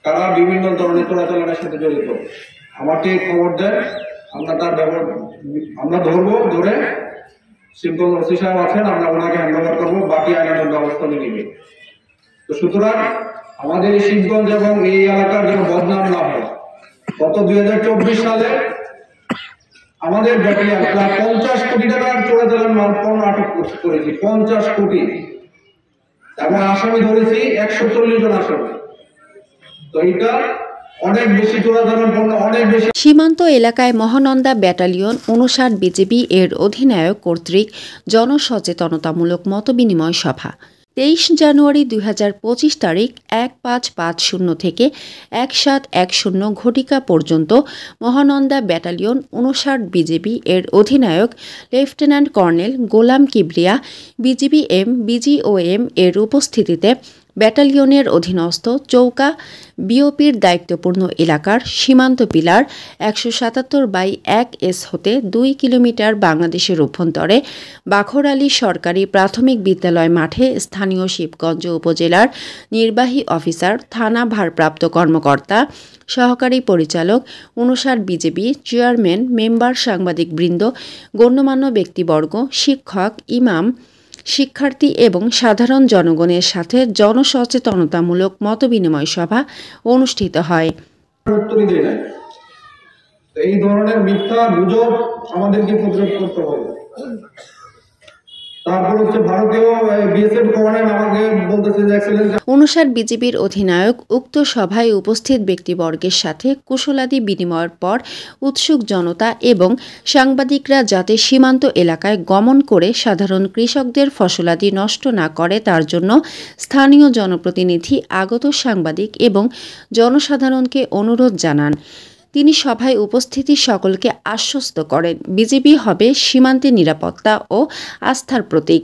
তারা বিভিন্ন ধরনের চোরাচালানের সাথে জড়িত। আমাকে খবর দেয়, আমরা তার ব্যবহার আমরা ধরে শিবগঞ্জ ওসি সাহেব আছেন, আমরা ওনাকে হ্যান্ডওভার করবো, বাকি আইনানুগ ব্যবস্থা নিবে। তো সুতরাং আমাদের এই শিবগঞ্জ এবং এই এলাকার যেন বদনাম না হয়। গত 2024 সালে আমাদের ব্যাটালিয়ন প্রায় 50 কোটি টাকার চোরাচালান মাল পণ্য আটক করেছি, 50 কোটি, এবং আসামি ধরেছি 140 জন আসামি। তো এটা অনেক বেশি চোরাচালান পণ্য, অনেক বেশি। সীমান্ত এলাকায় মহানন্দা ব্যাটালিয়ন 59 বিজিবি এর অধিনায়ক কর্তৃক জনসচেতনতামূলক মতবিনিময় সভা 23 জানুয়ারি 2025 তারিখ 1550 থেকে 1710 ঘটিকা পর্যন্ত মহানন্দা ব্যাটালিয়ন 59 বিজিবি এর অধিনায়ক লেফটেন্যান্ট কর্নেল গোলাম কিবরিয়া বিজিবি-এম বিজিওএম এর উপস্থিতিতে ব্যাটালিয়নের অধীনস্থ চৌকা বিওপির দায়িত্বপূর্ণ এলাকার সীমান্ত পিলার 177/1 হতে 2 কিলোমিটার বাংলাদেশের অভ্যন্তরে বাখর-আলী সরকারি প্রাথমিক বিদ্যালয় মাঠে স্থানীয় শিবগঞ্জ উপজেলার নির্বাহী অফিসার, থানা ভারপ্রাপ্ত কর্মকর্তা, সহকারী পরিচালক, 59 বিজিবি, চেয়ারম্যান, মেম্বার, সাংবাদিকবৃন্দ, গণ্যমান্য ব্যক্তিবর্গ, শিক্ষক, ইমাম, শিক্ষার্থী এবং সাধারণ জনগণের সাথে জনসচেতনতামূলক মতবিনিময় সভা অনুষ্ঠিত হয়। এই ধরনের মিথ্যা গুজব আমাদেরকে প্রতিরোধ করতে হবে। তারপর হচ্ছে ভারতীয় বিএসএফ কমান্ডার আমাকে বলতেছে যে এক্সেলেন্স 59 বিজিবির অধিনায়ক উক্ত সভায় উপস্থিত ব্যক্তিবর্গের সাথে কুশলাদি বিনিময়ের পর উৎসুক জনতা এবং সাংবাদিকরা যাতে সীমান্ত এলাকায় গমন করে সাধারণ কৃষকদের ফসলাদি নষ্ট না করে তার জন্য স্থানীয় জনপ্রতিনিধি, আগত সাংবাদিক এবং জনসাধারণকে অনুরোধ জানান। তিনি সভায় উপস্থিতি সকলকে আশ্বস্ত করেন বিজিবি হবে সীমান্তে নিরাপত্তা ও আস্থার প্রতীক।